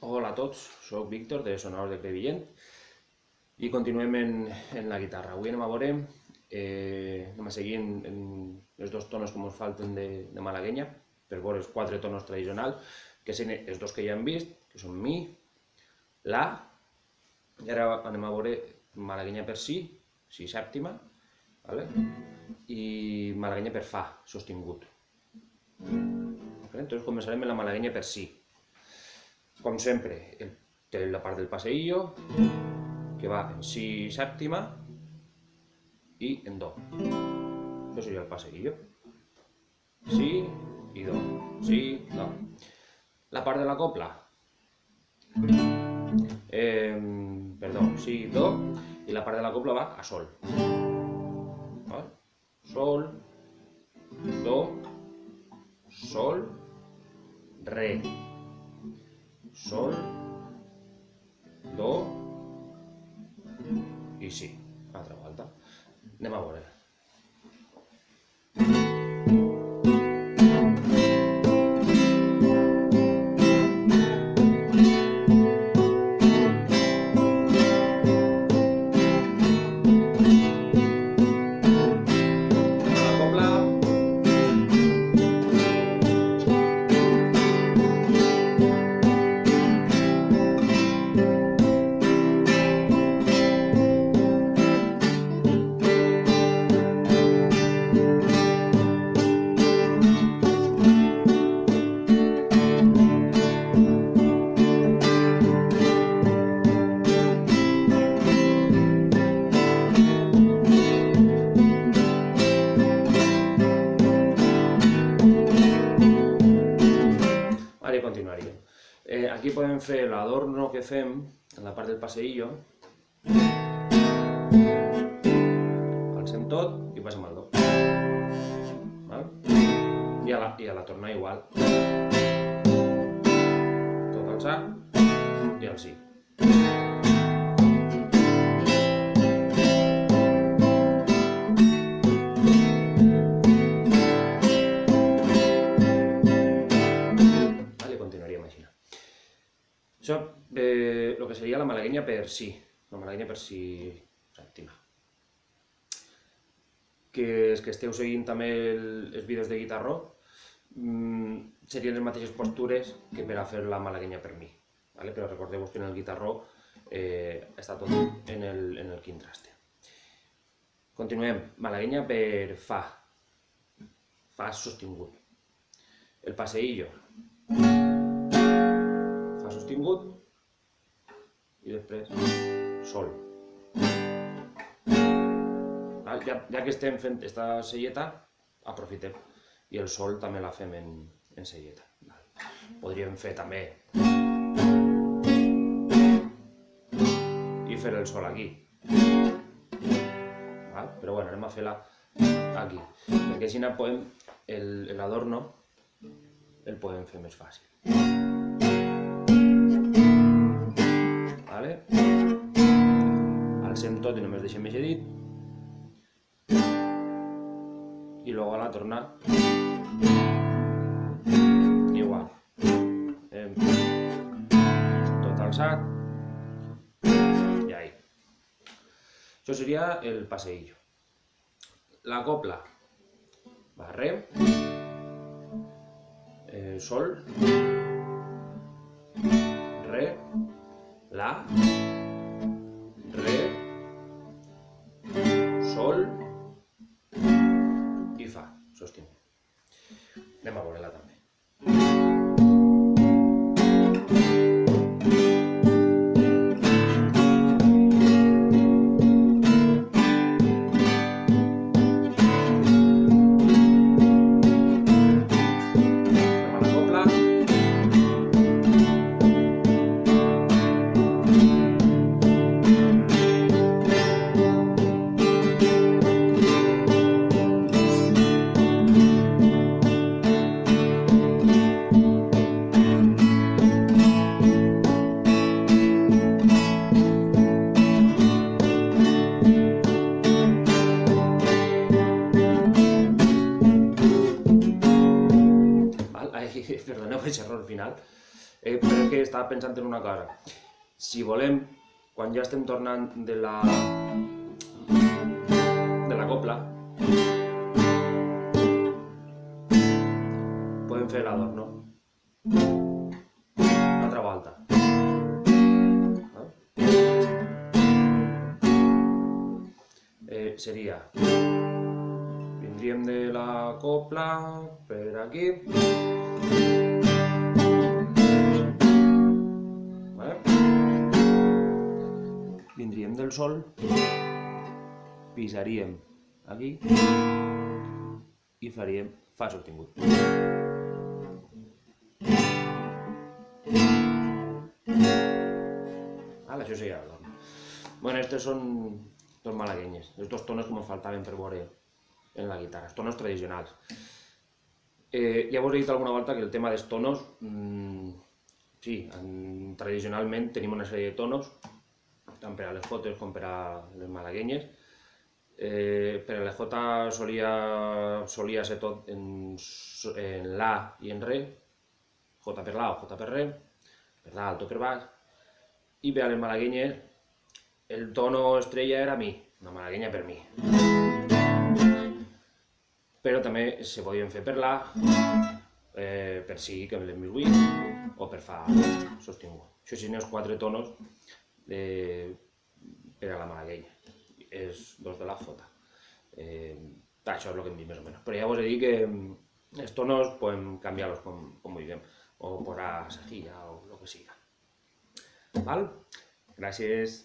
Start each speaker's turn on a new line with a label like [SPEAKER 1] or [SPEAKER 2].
[SPEAKER 1] Hola a tots, soc Víctor de Sonadors de Crevillent i continuem en la guitarra. Avui anem a veure, anem a seguir en els dos tonos que ens falten de malaguenya, per veure els quatre tonos tradicionals, que són els dos que ja hem vist, que són mi, la, i ara anem a veure malaguenya per si, si sèptima, i malaguenya per fa, sostingut. Entonces començarem amb la malaguenya per si. Com sempre, té la part del passeillo, que va en si sèptima i en do. Això seria el passeillo. Si i do, si, do. La part de la copla. Si, do, i la part de la copla va a sol. Sol, do, sol, re. Sol, do i si. Altra volta. Anem a veure. Continuaríem. Aquí podem fer l'adorno que fem en la part del passeillo. Alcem tot i passem al do. I a la torna igual. Tot alçar i al si. Això el que seria la malaguenya per si, la malaguenya per si sèptima. Que els que esteu seguint també els vídeos de guitarró serien les mateixes postures que per a fer la malaguenya per mi. Però recordeu-vos que en el guitarró està tot en el quint traste. Continuem, malaguenya per fa, fa sostingut. El passeillo. Fa sostingut i després sol. Ja que estem fent aquesta selleta, aprofitem. I el sol també la fem en selleta. Podríem fer també i fer el sol aquí. Però bueno, anem a fer-la aquí. Perquè així l'adorno el podem fer més fàcil. Alcem tot i només deixem aquest dit. I luego a la torna igual. Tot alçat. I ahí. Això seria el passeillo. La copla va re, sol, re, la, re, sol i fa, sostingut. Anem a veure-la també. estava pensant en una cosa. Si volem, quan ja estem tornant de la copla, podem fer l'adorno. Altra volta. Seria, vindríem de la copla per aquí, vindríem del sol, pisaríem aquí i faríem fa sostingut. Això seria l'adorno. Bueno, estos són dos malaguenyes, els dos tonos que ens faltaven per veure en la guitarra, els tonos tradicionals. Ja vos he dit alguna volta que el tema dels tonos, sí, tradicionalment tenim una sèrie de tonos, tant per a les jotes com per a les malaguenyes. Per a les jotes solia ser tot en la i en re, jota per la o jota per re, per l'alt o per baix, i per a les malaguenyes el tono estrella era mi, una malaguenya per mi. Però també se podien fer per la, per si, que l'hem vist avui, o per fa sostingut. Això són els 4 tonos per a la malaguenya, els dos de la jota. Això és el que hem dit més o menys. Però ja vos he dit que els tonos podem canviar-los com vulguem, o posar cejilla o el que siga. Val? Gràcies.